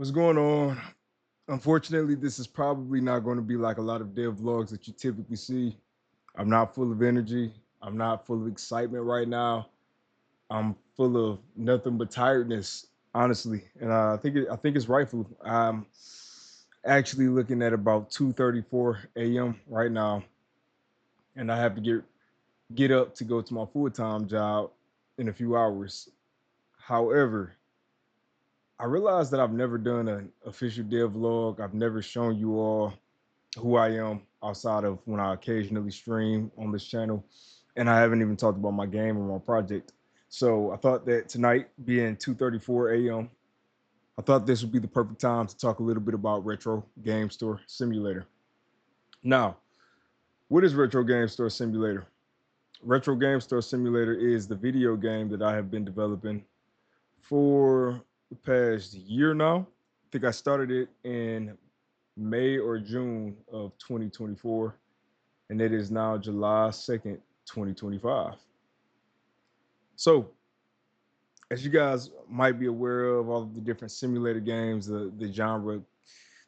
What's going on? Unfortunately, this is probably not going to be like a lot of dev vlogs that you typically see. I'm not full of energy. I'm not full of excitement right now. I'm full of nothing but tiredness, honestly, and I think it's rightful. I'm actually looking at about 2:34 a.m. right now, and I have to get up to go to my full time job in a few hours. However, I realized that I've never done an official dev vlog. I've never shown you all who I am outside of when I occasionally stream on this channel. And I haven't even talked about my game or my project. So I thought that tonight, being 2:34 a.m., I thought this would be the perfect time to talk a little bit about Retro Game Store Simulator. Now, what is Retro Game Store Simulator? Retro Game Store Simulator is the video game that I have been developing for the past year now. I think I started it in May or June of 2024, and it is now July 2nd, 2025. So, as you guys might be aware of, all of the different simulator games, the genre,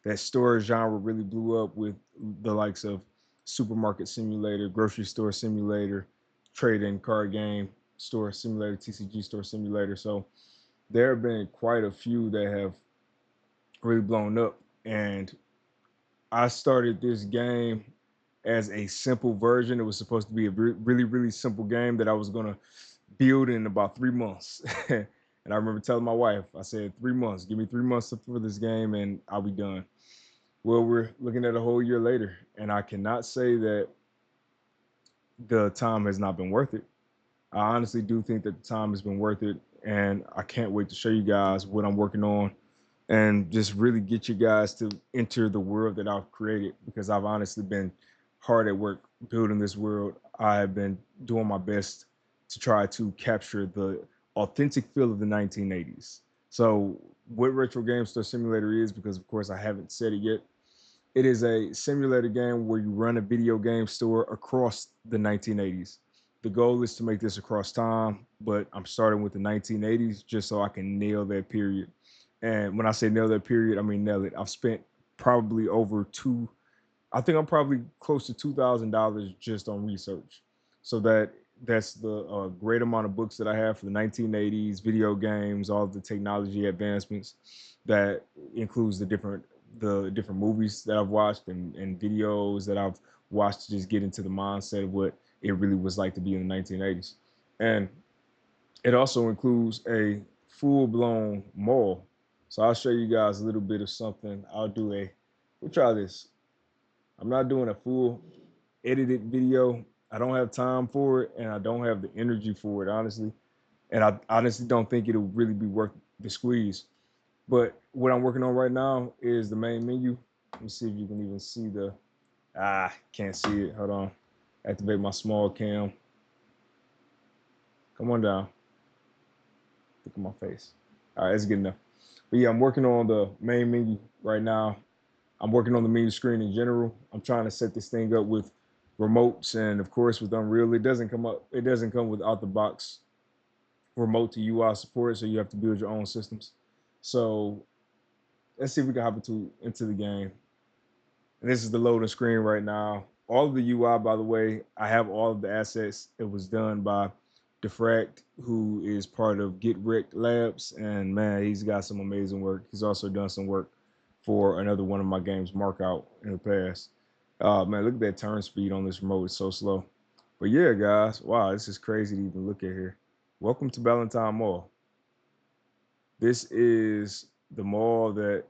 that storage genre really blew up with the likes of Supermarket Simulator, Grocery Store Simulator, Trading Card Game Store Simulator, TCG Store Simulator. So, there have been quite a few that have really blown up. And I started this game as a simple version. It was supposed to be a really, really simple game that I was going to build in about 3 months. And I remember telling my wife, I said, 3 months, give me 3 months for this game and I'll be done. Well, we're looking at a whole year later, and I cannot say that the time has not been worth it. I honestly do think that the time has been worth it. And I can't wait to show you guys what I'm working on and just really get you guys to enter the world that I've created, because I've honestly been hard at work building this world. I have been doing my best to try to capture the authentic feel of the 1980s. So, what Retro Game Store Simulator is, because of course I haven't said it yet, it is a simulator game where you run a video game store across the 1980s. The goal is to make this across time, but I'm starting with the 1980s just so I can nail that period. And when I say nail that period, I mean nail it. I've spent probably over two, I think I'm probably close to $2,000 just on research. So that's the great amount of books that I have for the 1980s, video games, all of the technology advancements. That includes the different movies that I've watched and videos that I've watched to just get into the mindset of what it really was like to be in the 1980s. And it also includes a full blown mall. So I'll show you guys a little bit of something. We'll try this. I'm not doing a full edited video. I don't have time for it and I don't have the energy for it, honestly. And I honestly don't think it'll really be worth the squeeze. But what I'm working on right now is the main menu. Let me see if you can even see can't see it. Hold on. Activate my small cam. Come on down. Look at my face. All right, that's good enough. But yeah, I'm working on the main menu right now. I'm working on the menu screen in general. I'm trying to set this thing up with remotes, and of course with Unreal, it doesn't come with out the box remote to UI support, so you have to build your own systems. So let's see if we can hop into the game. And this is the loading screen right now. All of the UI, by the way, I have all of the assets. It was done by Defract, who is part of Get Wrecked Labs, and man, he's got some amazing work. He's also done some work for another one of my games, Markout, in the past. Man, look at that turn speed on this remote. It's so slow. But yeah, guys, wow, this is crazy to even look at here. Welcome to Valentine Mall. This is the mall that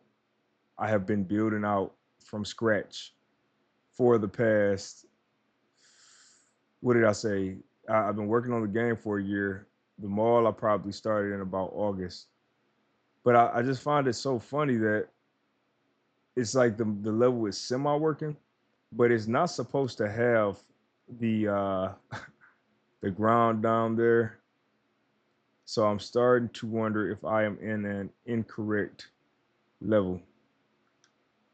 I have been building out from scratch for the past, what did I say? Have been working on the game for a year. The mall I probably started in about August. But I just find it so funny that it's like the level is semi working, but it's not supposed to have the the ground down there. So I'm starting to wonder if I am in an incorrect level.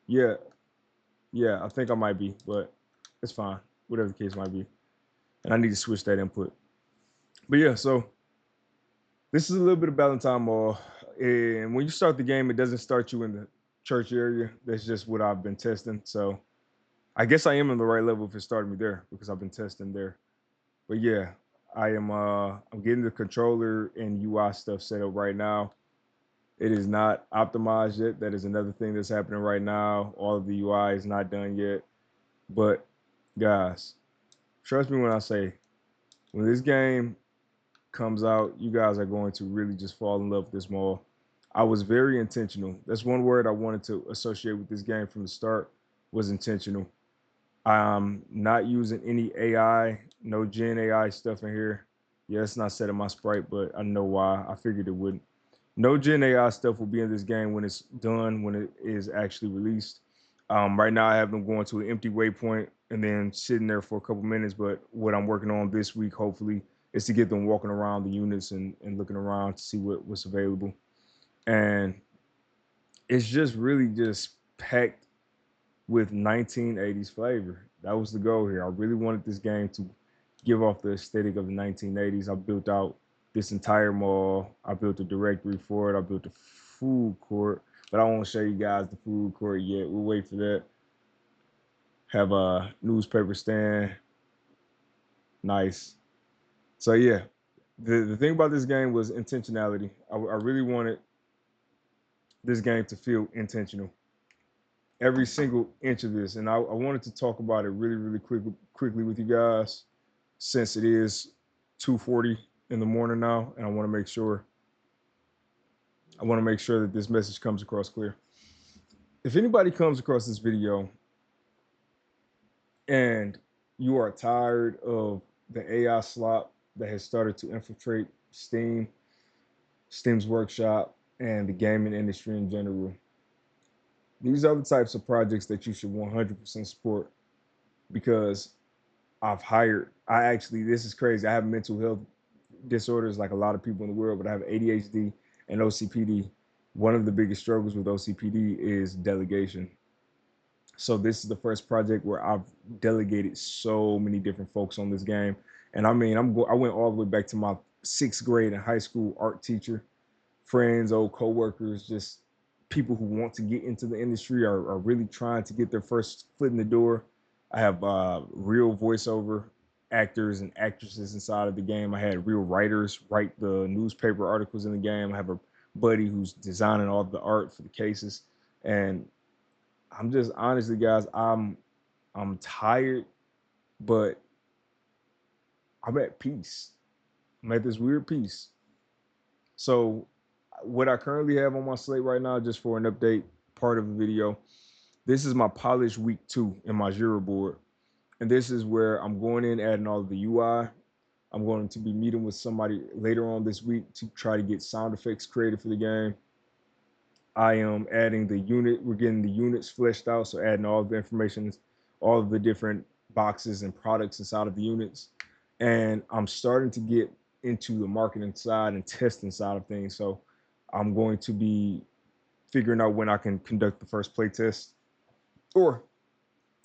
Yeah, yeah, I think I might be, but it's fine. Whatever the case might be. And I need to switch that input. But yeah, so this is a little bit of Valentine Mall. and when you start the game, it doesn't start you in the church area. That's just what I've been testing. So I guess I am in the right level if it started me there because I've been testing there. But yeah, I'm getting the controller and UI stuff set up right now. It is not optimized yet. That is another thing that's happening right now. All of the UI is not done yet. But guys, trust me when I say when this game comes out, you guys are going to really just fall in love with this mall. I was very intentional. That's one word I wanted to associate with this game from the start was intentional. I'm not using any AI, no Gen AI stuff in here. Yeah, it's not set in my sprite, but I know why. I figured it wouldn't. No Gen AI stuff will be in this game when it's done, when it is actually released. Right now, I have them going to an empty waypoint and then sitting there for a couple minutes. But what I'm working on this week, hopefully, is to get them walking around the units and looking around to see what's available. And it's just really just packed with 1980s flavor. That was the goal here. I really wanted this game to give off the aesthetic of the 1980s. I built out this entire mall. I built a directory for it. I built a food court, but I won't show you guys the food court yet. We'll wait for that. Have a newspaper stand. Nice. So yeah, the thing about this game was intentionality. I really wanted this game to feel intentional. Every single inch of this, and I wanted to talk about it really quickly with you guys since it is 2:40 in the morning now, and I want to make sure that this message comes across clear. If anybody comes across this video and you are tired of the AI slop that has started to infiltrate Steam's workshop, and the gaming industry in general, these are the types of projects that you should 100% support because this is crazy. I have mental health disorders like a lot of people in the world, but I have ADHD and OCPD. One of the biggest struggles with OCPD is delegation. So this is the first project where I've delegated so many different folks on this game. And I mean, I went all the way back to my 6th grade in high school art teacher, friends, old coworkers, just people who want to get into the industry are really trying to get their first foot in the door. I have real voiceover actors and actresses inside of the game. I had real writers write the newspaper articles in the game. I have a buddy who's designing all the art for the cases. And I'm just honestly, guys, I'm tired, but I'm at peace. I'm at this weird peace. So what I currently have on my slate right now, just for an update part of the video, this is my polish week 2 in my Jira board. And this is where I'm going in, adding all of the UI. I'm going to be meeting with somebody later on this week to try to get sound effects created for the game. I am adding the unit. We're getting the units fleshed out. So adding all of the information, all of the different boxes and products inside of the units. And I'm starting to get into the marketing side and testing side of things. So I'm going to be figuring out when I can conduct the first play test. Or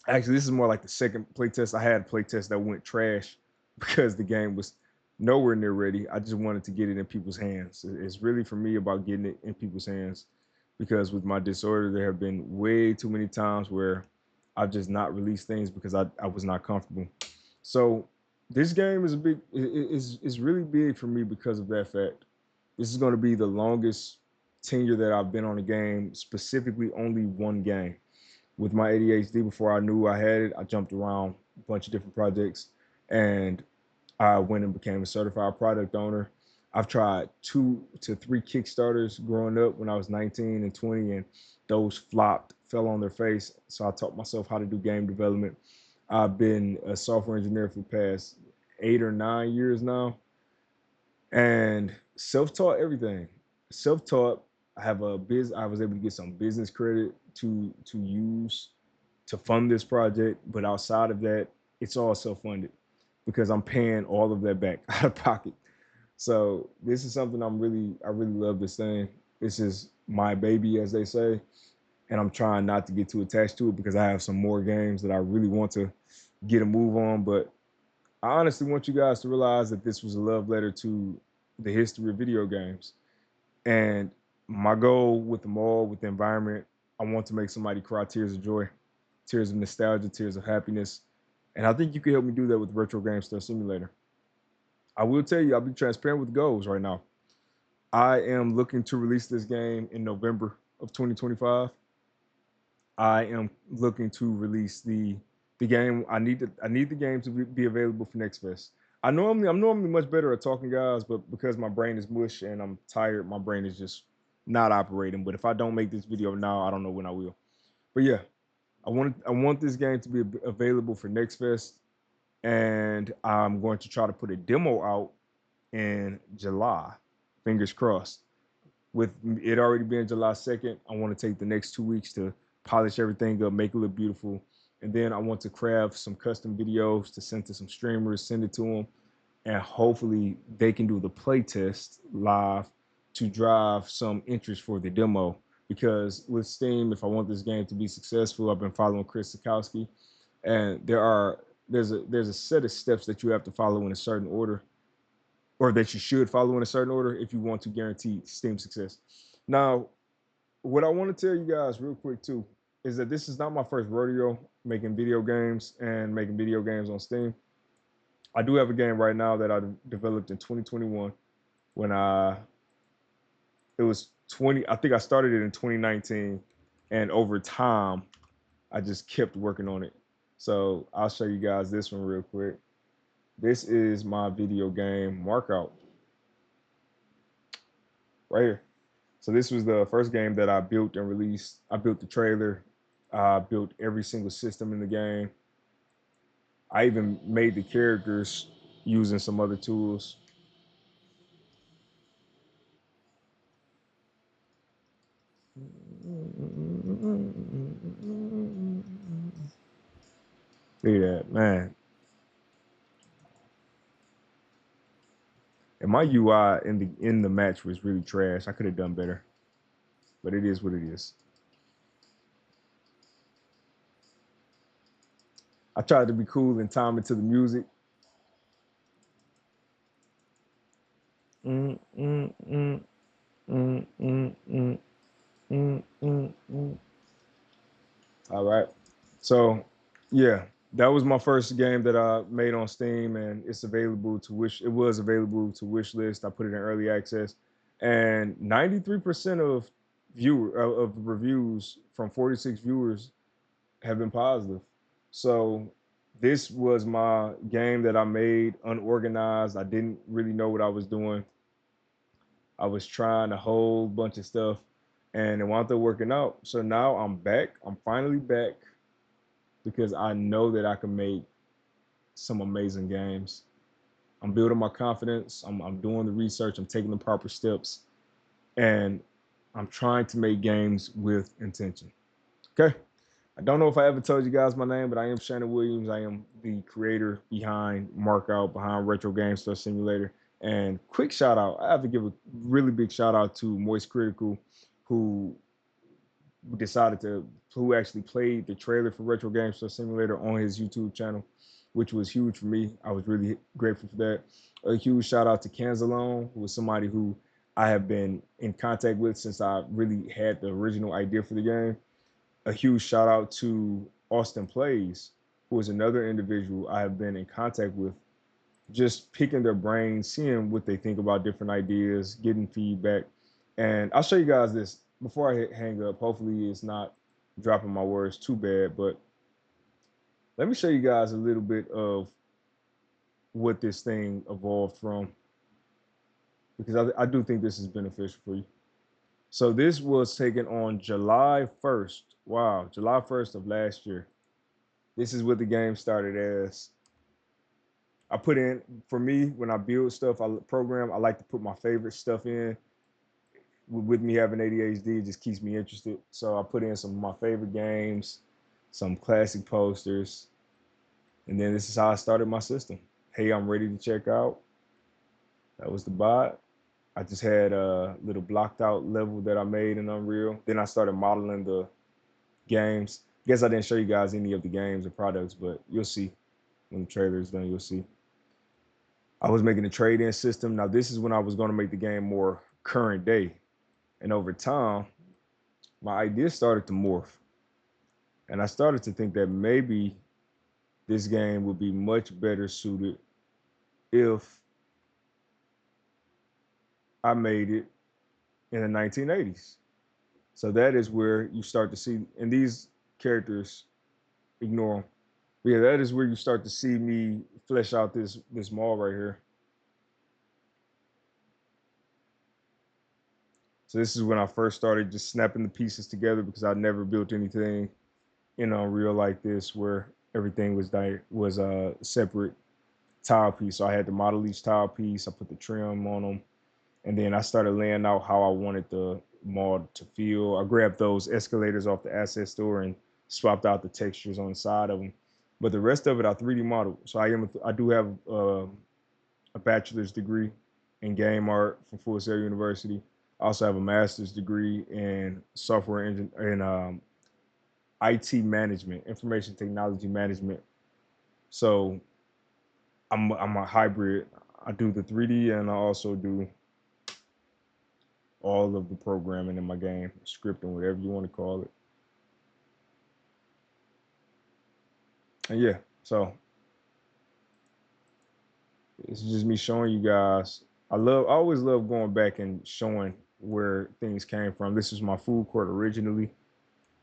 actually, this is more like the second play test. I had a play test that went trash because the game was nowhere near ready. I just wanted to get it in people's hands. It's really for me about getting it in people's hands because with my disorder, there have been way too many times where I've just not released things because I was not comfortable. So this game is is really big for me because of that fact. This is going to be the longest tenure that I've been on a game, specifically only one game. With my ADHD, before I knew I had it, I jumped around a bunch of different projects and I went and became a certified product owner. I've tried 2 to 3 Kickstarters growing up when I was 19 and 20, and those flopped, fell on their face. So I taught myself how to do game development. I've been a software engineer for the past 8 or 9 years now, and self-taught everything. Self-taught. I was able to get some business credit to use to fund this project, but outside of that, it's all self-funded because I'm paying all of that back out of pocket. So this is something I really love this thing. This is my baby, as they say, and I'm trying not to get too attached to it because I have some more games that I really want to get a move on. But I honestly want you guys to realize that this was a love letter to the history of video games. And My goal with them all, with the environment, I want to make somebody cry tears of joy, tears of nostalgia, tears of happiness. And I think you can help me do that with Retro Game Stuff Simulator. I will tell you, I'll be transparent with goals right now. I am looking to release this game in November of 2025. I am looking to release the game. I need the game to be available for Next Fest. I'm normally much better at talking, guys, but because my brain is mush and I'm tired, my brain is just not operating. But if I don't make this video now, I don't know when I will. But yeah, I want this game to be available for Next Fest, and I'm going to try to put a demo out in July. Fingers crossed. With it already being July 2nd, I want to take the next 2 weeks to polish everything up, make it look beautiful. And then I want to craft some custom videos to send to some streamers, send it to them, and hopefully they can do the play test live to drive some interest for the demo. Because with Steam, if I want this game to be successful, I've been following Chris Sikowski, and there's a set of steps that you have to follow in a certain order, or that you should follow in a certain order if you want to guarantee Steam success. Now, what I want to tell you guys real quick too is that this is not my first rodeo making video games and making video games on Steam. I do have a game right now that I developed in 2021 when it was 20. I think I started it in 2019, and over time I just kept working on it. So I'll show you guys this one real quick. This is my video game markout right here. So this was the first game that I built and released. I built the trailer. I built every single system in the game. I even made the characters using some other tools. Look at that, man. And my UI in the match was really trash. I could have done better, but it is what it is. I tried to be cool and time it to the music. Mm, mm, mm, mm, mm, mm, mm, mm, mm. All right. So, yeah, that was my first game that I made on Steam, and it's available to wish. It was available to Wishlist. I put it in early access, and 93% of of reviews from 46 viewers have been positive. So, this was my game that I made unorganized. I didn't really know what I was doing. I was trying a whole bunch of stuff, and it wound up working out. So now I'm back. I'm finally back because I know that I can make some amazing games. I'm building my confidence. I'm doing the research. I'm taking the proper steps, and I'm trying to make games with intention. Okay. I don't know if I ever told you guys my name, but I am Shannon Williams. I am the creator behind Markout, behind Retro Game Stuff Simulator. And quick shout out, I have to give a really big shout out to Moist Critical, who decided to who actually played the trailer for Retro Game Stuff Simulator on his YouTube channel, which was huge for me. I was really grateful for that. A huge shout out to Canzalone, who was somebody who I have been in contact with since I really had the original idea for the game. A huge shout out to Austin Plays, who is another individual I have been in contact with, just picking their brains, seeing what they think about different ideas, getting feedback. And I'll show you guys this before I hang up. Hopefully, it's not dropping my words too bad, but let me show you guys a little bit of what this thing evolved from, because I do think this is beneficial for you. So this was taken on July 1st. Wow, July 1st of last year. This is what the game started as. I put in, for me, when I build stuff, I program, I like to put my favorite stuff in. With me having ADHD, it just keeps me interested. So I put in some of my favorite games, some classic posters, and then this is how I started my system. Hey, I'm ready to check out. That was the bot. I just had a little blocked out level that I made in Unreal. Then I started modeling the games. Guess I didn't show you guys any of the games or products, but you'll see when the trailer is done. You'll see. I was making a trade-in system. Now this is when I was going to make the game more current day, And over time, my ideas started to morph. And I started to think that maybe this game would be much better suited if I made it in the 1980s. So that is where you start to see, and these characters, ignore them. But yeah, that is where you start to see me flesh out this mall right here. So this is when I first started just snapping the pieces together because I never built anything in Unreal like this where everything was a separate tile piece. So I had to model each tile piece. I put the trim on them, and then I started laying out how I wanted the mall to feel. I grabbed those escalators off the asset store and swapped out the textures on the side of them. But the rest of it, I 3D modeled. So I do have a bachelor's degree in game art from Full Sail University. I also have a master's degree in software engine in IT management, information technology management. So I'm a hybrid. I do the 3D and I also do all of the programming in my game, scripting, whatever you want to call it. And yeah, so it's just me showing you guys. I always love going back and showing where things came from. This is my food court originally,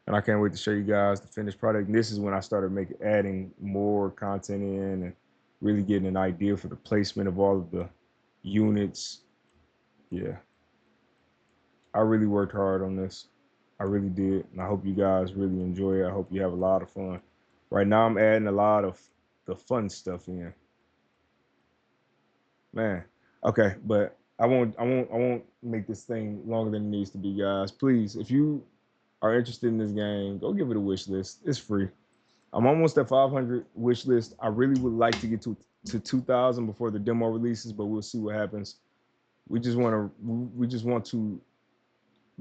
and I can't wait to show you guys the finished product. And this is when I started adding more content in and really getting an idea for the placement of all of the units. Yeah, I really worked hard on this. I really did, and I hope you guys really enjoy it. I hope you have a lot of fun. Right now, I'm adding a lot of the fun stuff in. Man, okay, but I won't make this thing longer than it needs to be, guys. Please, if you are interested in this game, go give it a wish list. It's free. I'm almost at 500 wish list. I really would like to get to 2,000 before the demo releases, but we'll see what happens. We just want to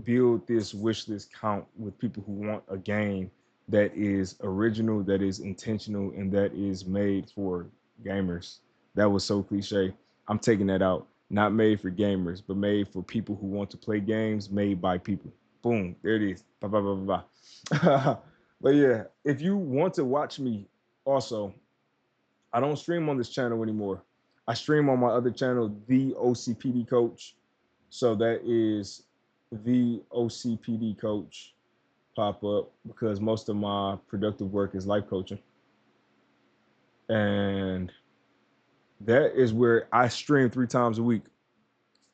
build this wish list count with people who want a game that is original, that is intentional, and that is made for gamers. That was so cliche. I'm taking that out. Not made for gamers, but made for people who want to play games made by people. Boom, there it is. Blah, blah, blah, blah, blah. But yeah, if you want to watch me also, I don't stream on this channel anymore. I stream on my other channel, The OCPD Coach. So that is The OCPD Coach pop up because most of my productive work is life coaching. And that is where I stream 3 times a week.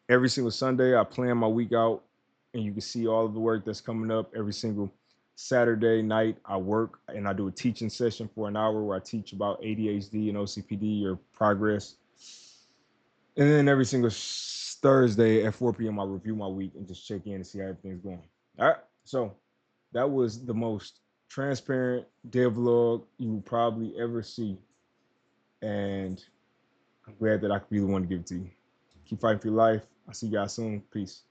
Every single Sunday, I plan my week out, and you can see all of the work that's coming up. Every single Saturday night, I work and I do a teaching session for an hour where I teach about ADHD and OCPD or progress. And then every single Thursday at 4 p.m., I review my week and just check in and see how everything's going. All right. So that was the most transparent dev vlog you will probably ever see. And I'm glad that I could be the one to give it to you. Keep fighting for your life. I'll see you guys soon. Peace.